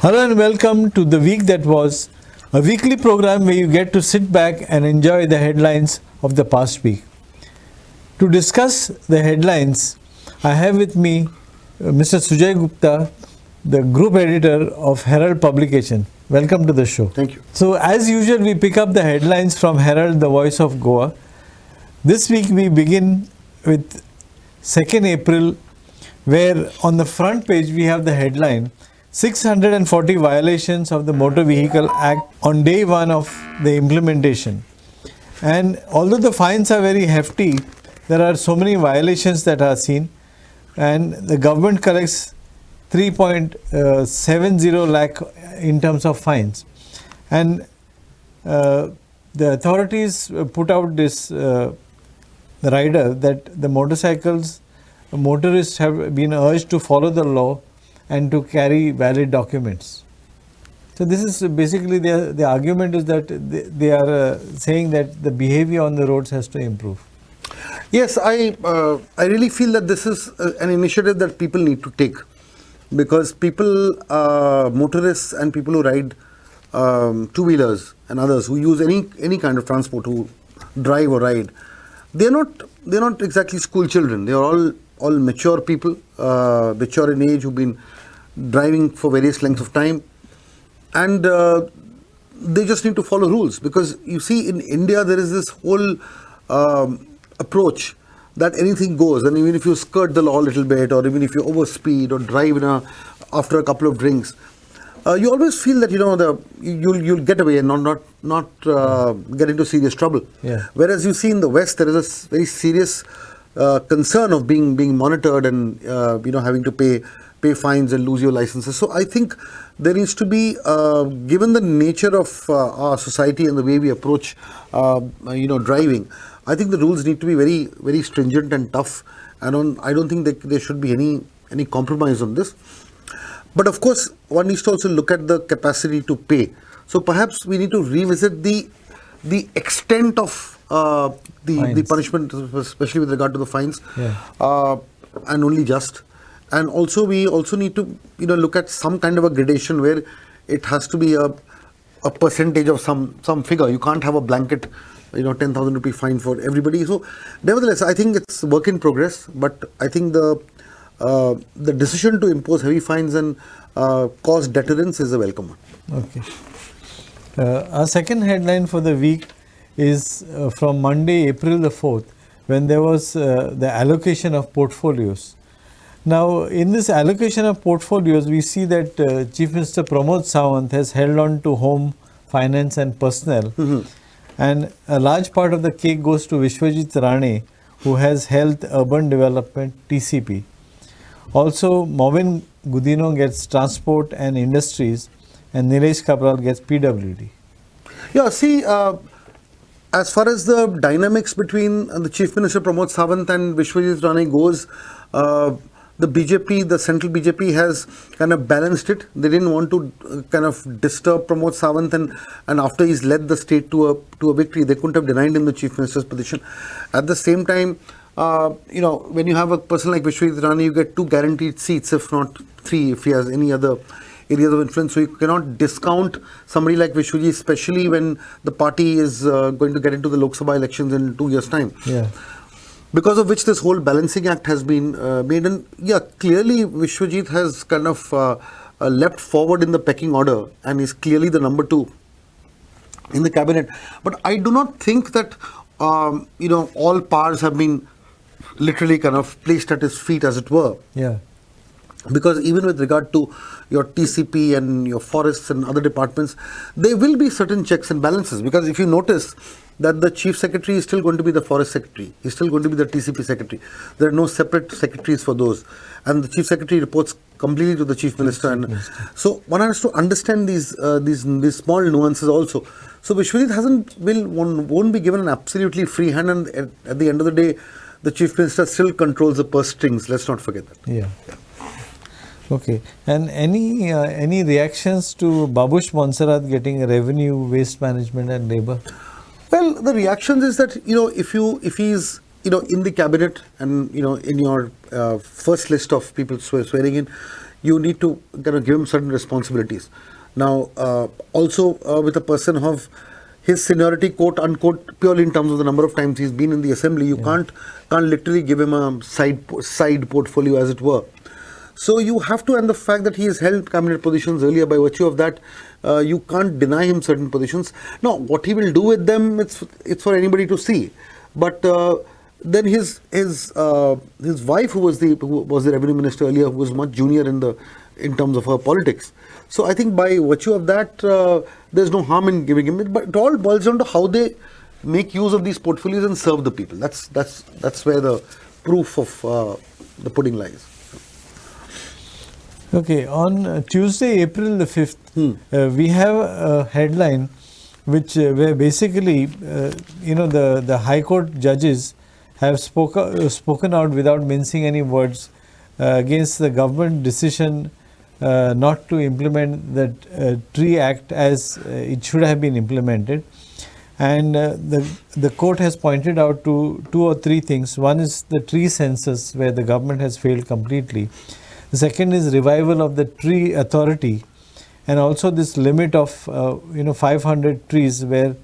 Hello and welcome to The Week That Was, a weekly program where you get to sit back and enjoy the headlines of the past week. To discuss the headlines, I have with me Mr. Sujay Gupta, the group editor of Herald Publication. Welcome to the show. Thank you. So as usual, we pick up the headlines from Herald, the voice of Goa. This week we begin with 2nd April, where on the front page we have the headline, 640 violations of the Motor Vehicle Act on day one of the implementation. And although the fines are very hefty, there are so many violations that are seen, and the government collects 3.70 lakh in terms of fines. And the authorities put out this rider that the motorists have been urged to follow the law and to carry valid documents. So this is basically the argument is that they are saying that the behavior on the roads has to improve. Yes, I really feel that this is an initiative that people need to take, because people, motorists and people who ride two-wheelers and others who use any kind of transport, who drive or ride, they're not exactly school children. They are all mature people, mature in age, who've been driving for various lengths of time, and they just need to follow rules. Because you see, in India there is this whole approach that anything goes, and even if you skirt the law a little bit, or even if you overspeed or drive after a couple of drinks, you always feel that you'll get away and not get into serious trouble. Yeah. Whereas you see in the West there is a very serious concern of being monitored and having to pay fines and lose your licenses. So I think there needs to be, given the nature of our society and the way we approach driving, I think the rules need to be very, very stringent and tough, and I don't think there should be any compromise on this. But of course, one needs to also look at the capacity to pay. So perhaps we need to revisit the extent of the punishment, especially with regard to the fines, and only just. And also we also need to look at some kind of a gradation where it has to be a percentage of some figure. You can't have a blanket 10,000 rupee fine for everybody. So nevertheless, I think it's a work in progress, but I think the decision to impose heavy fines and cause deterrence is a welcome one. Okay. Our second headline for the week is from Monday, April the 4th, when there was the allocation of portfolios. Now, in this allocation of portfolios, we see that Chief Minister Pramod Sawant has held on to home, finance and personnel. Mm-hmm. And a large part of the cake goes to Vishwajit Rane, who has health, urban development, TCP. Also, Movin Gudino gets transport and industries, and Nilesh Kabral gets PWD. Yeah, see, as far as the dynamics between the Chief Minister Pramod Sawant and Vishwajit Rane goes, the BJP, the central BJP has kind of balanced it. They didn't want to kind of disturb Pramod Sawant, and after he's led the state to a victory, they couldn't have denied him the Chief Minister's position. At the same time, when you have a person like Vishwajit Rane, you get 2 guaranteed seats, if not 3, if he has any other areas of influence. So you cannot discount somebody like Vishwajit, especially when the party is going to get into the Lok Sabha elections in 2 years' time. Yeah. Because of which this whole balancing act has been made. And yeah, clearly Vishwajit has kind of leapt forward in the pecking order and is clearly the number 2 in the cabinet. But I do not think that, all powers have been literally kind of placed at his feet, as it were. Yeah. Because even with regard to your TCP and your forests and other departments, there will be certain checks and balances. Because if you notice that the Chief Secretary is still going to be the Forest Secretary, he's still going to be the TCP Secretary. There are no separate secretaries for those. And the Chief Secretary reports completely to the Chief Minister. And so one has to understand these small nuances also. So Vishwajit won't be given an absolutely free hand, and at the end of the day, the Chief Minister still controls the purse strings. Let's not forget that. Yeah. Okay. And any reactions to Babush Monserrat getting revenue, waste management and labour? Well, the reactions is that, if he's, in the cabinet and, in your first list of people swearing in, you need to kind of give him certain responsibilities. Now, also with a person of his seniority, quote unquote, purely in terms of the number of times he's been in the assembly, you can't literally give him a side portfolio, as it were. So you have to, and the fact that he has held cabinet positions earlier, by virtue of that, you can't deny him certain positions. Now, what he will do with them, it's for anybody to see. But then his wife, who was the revenue minister earlier, who was much junior in terms of her politics. So I think by virtue of that, there's no harm in giving him it. But it all boils down to how they make use of these portfolios and serve the people. That's where the proof of the pudding lies. Okay, on Tuesday, April the 5th, we have a headline which where basically, the High Court judges have spoken out without mincing any words against the government decision not to implement the Tree Act as it should have been implemented. And the court has pointed out to 2 or 3 things. One is the tree census, where the government has failed completely. The second is revival of the tree authority, and also this limit of 500 trees, where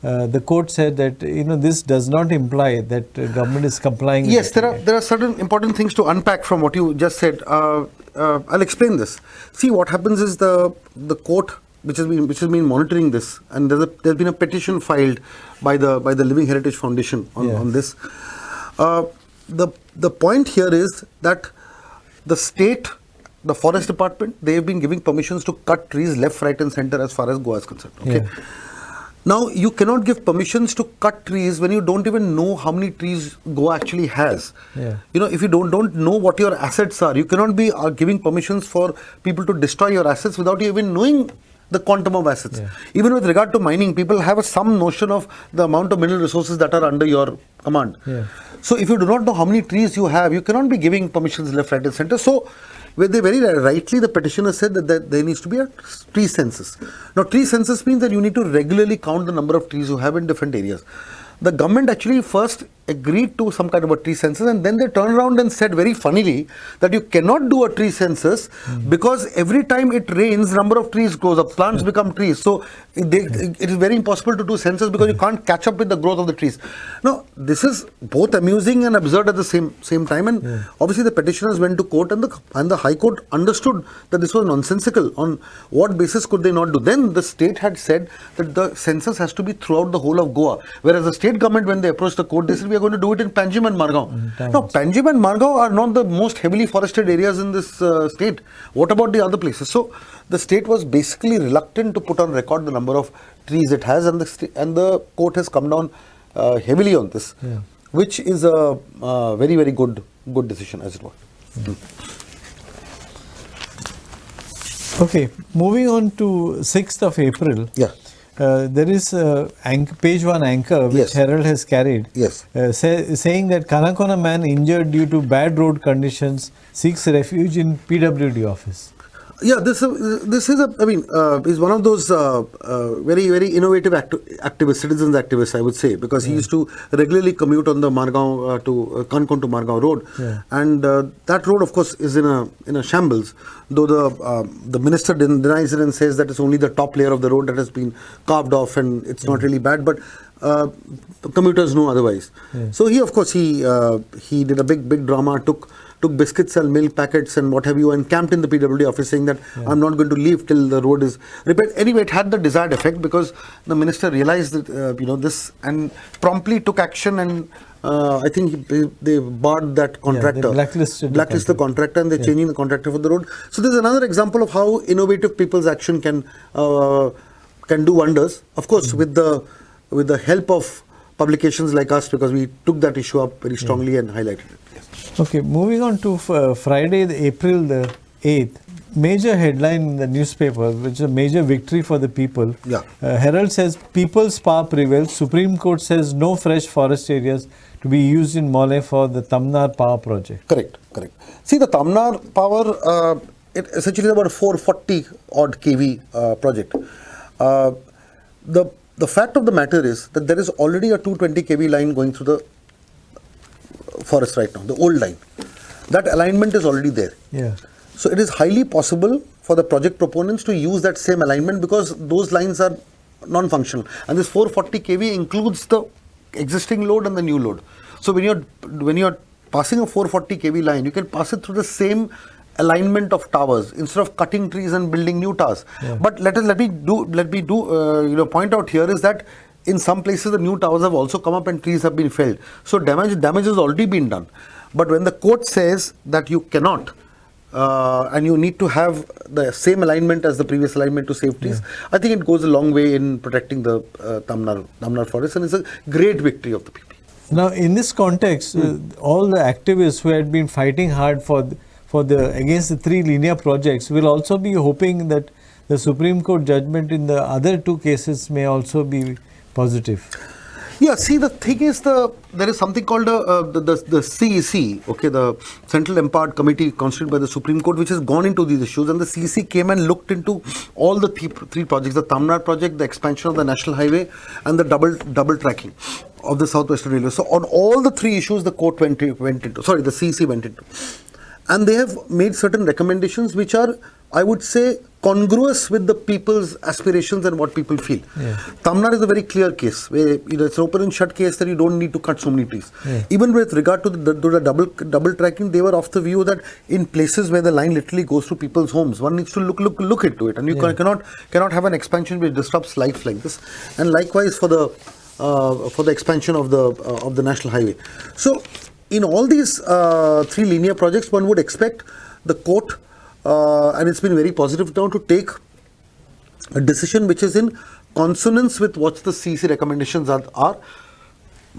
the court said that this does not imply that government is complying. Yes, there are certain important things to unpack from what you just said. I'll explain this. See, what happens is the court, which has been monitoring this, and there's been a petition filed by the Living Heritage Foundation on this. The point here is that the state, the forest department, they have been giving permissions to cut trees left, right, and center as far as Goa is concerned. Okay. Yeah. Now, you cannot give permissions to cut trees when you don't even know how many trees Goa actually has. Yeah. If you don't know what your assets are, you cannot be giving permissions for people to destroy your assets without you even knowing the quantum of assets. Yeah. Even with regard to mining, people have some notion of the amount of mineral resources that are under your command. Yeah. So if you do not know how many trees you have, you cannot be giving permissions left, right, and center. So they very rightly, the petitioner said that there needs to be a tree census. Now, tree census means that you need to regularly count the number of trees you have in different areas. The government actually first agreed to some kind of a tree census, and then they turned around and said very funnily that you cannot do a tree census because every time it rains, number of trees goes up, plants become trees. So it is very impossible to do census because you can't catch up with the growth of the trees. Now, this is both amusing and absurd at the same time, and obviously the petitioners went to court, and the High Court understood that this was nonsensical. On what basis could they not do? Then the state had said that the census has to be throughout the whole of Goa, whereas the state government, when they approached the court, they said we are going to do it in Panjim and Margao. Now, Panjim and Margao are not the most heavily forested areas in this state. What about the other places? So the state was basically reluctant to put on record the number of trees it has, and the court has come down heavily on this, which is a very, very good decision, as it were. Okay, moving on to 6th of April. Yeah. There is a page 1 anchor which Herald has carried, saying that Kanakona man injured due to bad road conditions seeks refuge in PWD office. Yeah, this is he's one of those very, very innovative citizens activists, I would say, because he used to regularly commute on the Margao to Kanakon to Margao road, and that road, of course, is in a shambles. Though the minister denies it and says that it's only the top layer of the road that has been carved off, and it's not really bad, but commuters know otherwise. So he, of course, he did a big drama, took biscuits and milk packets and what have you, and camped in the PWD office, saying that I'm not going to leave till the road is repaired. Anyway, it had the desired effect because the minister realized that this, and promptly took action, and I think they barred that contractor. They blacklisted the contractor, and they're changing the contractor for the road. So there's another example of how innovative people's action can do wonders. Of course, with the help of publications like us, because we took that issue up very strongly and highlighted it. Okay, moving on to Friday, April the 8th. Major headline in the newspaper, which is a major victory for the people. Herald says people's power prevails. Supreme Court says no fresh forest areas to be used in Mole for the Tamnar power project. Correct. See, the Tamnar power, it essentially is about a 440 odd kV project. The fact of the matter is that there is already a 220 kV line going through the forest right now, the old line. That alignment is already there. So it is highly possible for the project proponents to use that same alignment because those lines are non-functional. And this 440 kV includes the existing load and the new load. So when you're passing a 440 kV line, you can pass it through the same alignment of towers instead of cutting trees and building new towers. Yeah. But let me point out here is that in some places the new towers have also come up and trees have been felled. So damage has already been done. But when the court says that you cannot and you need to have the same alignment as the previous alignment to save trees, I think it goes a long way in protecting the Tamnar forest, and it's a great victory of the people. Now, in this context, all the activists who had been fighting hard against the 3 linear projects will also be hoping that the Supreme Court judgment in the other 2 cases may also be positive. Yeah, see, the thing is, there is something called the CEC, okay, the Central Empowered Committee constituted by the Supreme Court, which has gone into these issues, and the CEC came and looked into all the 3 projects, the Tamnar project, the expansion of the National Highway, and the double tracking of the Southwestern Railway. So on all the 3 issues, the CEC went into. And they have made certain recommendations which are, I would say, congruous with the people's aspirations and what people feel. Yeah. Tamnar is a very clear case where it's an open and shut case that you don't need to cut so many trees. Yeah. Even with regard to the double tracking, they were of the view that in places where the line literally goes through people's homes, one needs to look into it, and you cannot have an expansion which disrupts life like this. And likewise for the expansion of the National Highway. So in all these 3 linear projects, one would expect the court, and it's been very positive now, to take a decision which is in consonance with what the CEC recommendations are.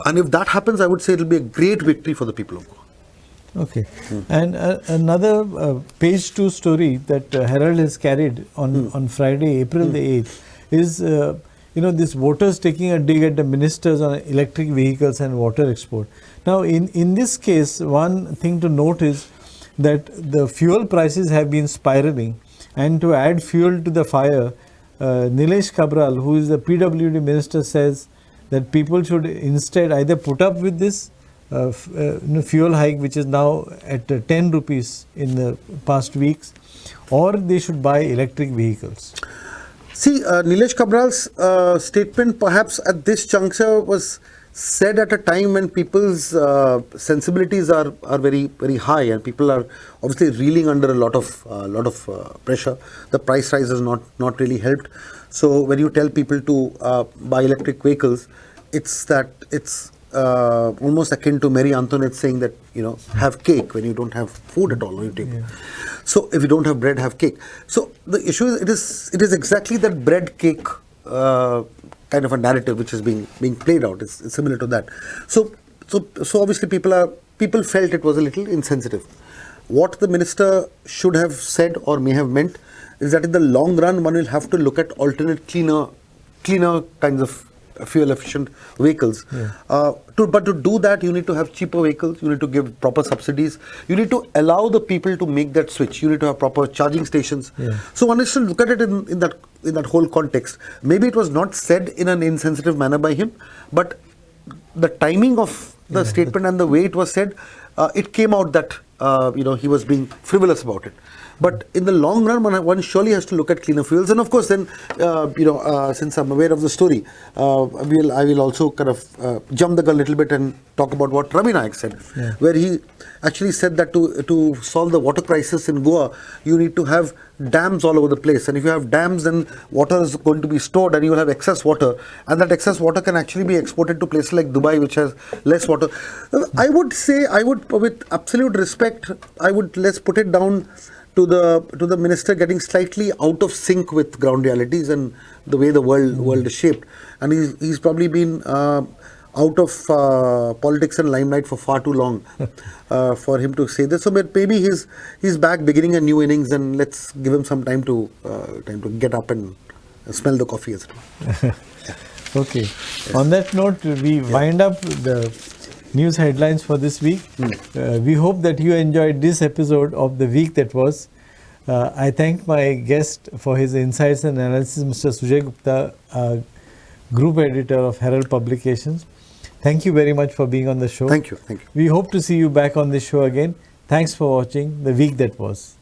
And if that happens, I would say it will be a great victory for the people of Goa. Okay. And another page 2 story that Herald has carried on Friday, April the 8th, is this voters taking a dig at the ministers on electric vehicles and water export. Now, in this case, one thing to note is that the fuel prices have been spiraling, and to add fuel to the fire, Nilesh Cabral, who is the PWD minister, says that people should instead either put up with this fuel hike, which is now at 10 rupees in the past weeks, or they should buy electric vehicles. See, Nilesh Cabral's statement perhaps at this juncture was said at a time when people's sensibilities are very, very high, and people are obviously reeling under a lot of pressure. The price rise has not really helped. So when you tell people to buy electric vehicles, it's almost akin to Marie Antoinette saying that, have cake when you don't have food at all on your table. Yeah. So if you don't have bread, have cake. So the issue is, it is exactly that bread cake kind of a narrative which is being played out. It's similar to that. So obviously people felt it was a little insensitive. What the minister should have said or may have meant is that in the long run, one will have to look at alternate cleaner kinds of fuel efficient vehicles. Yeah. But to do that, you need to have cheaper vehicles, you need to give proper subsidies, you need to allow the people to make that switch, you need to have proper charging stations. Yeah. So one is to look at it in that whole context. Maybe it was not said in an insensitive manner by him, but the timing of the statement and the way it was said, it came out that he was being frivolous about it. But in the long run, one surely has to look at cleaner fuels. And of course, then, since I'm aware of the story, I will also kind of jump the gun a little bit and talk about what Ravi Naik said, where he actually said that to solve the water crisis in Goa, you need to have dams all over the place. And if you have dams, then water is going to be stored and you will have excess water. And that excess water can actually be exported to places like Dubai, which has less water. I would, with absolute respect, let's put it down to the minister getting slightly out of sync with ground realities and the way the world is shaped, and he's probably been out of politics and limelight for far too long for him to say this. So maybe he's back, beginning a new innings, and let's give him some time to get up and smell the coffee as it were. Okay. Yes. On that note, we wind up the news headlines for this week. We hope that you enjoyed this episode of the week that was. I thank my guest for his insights and analysis, Mr. Sujay Gupta, Group Editor of Herald Publications. Thank you very much for being on the show. Thank you. We hope to see you back on this show again. Thanks for watching The Week That Was.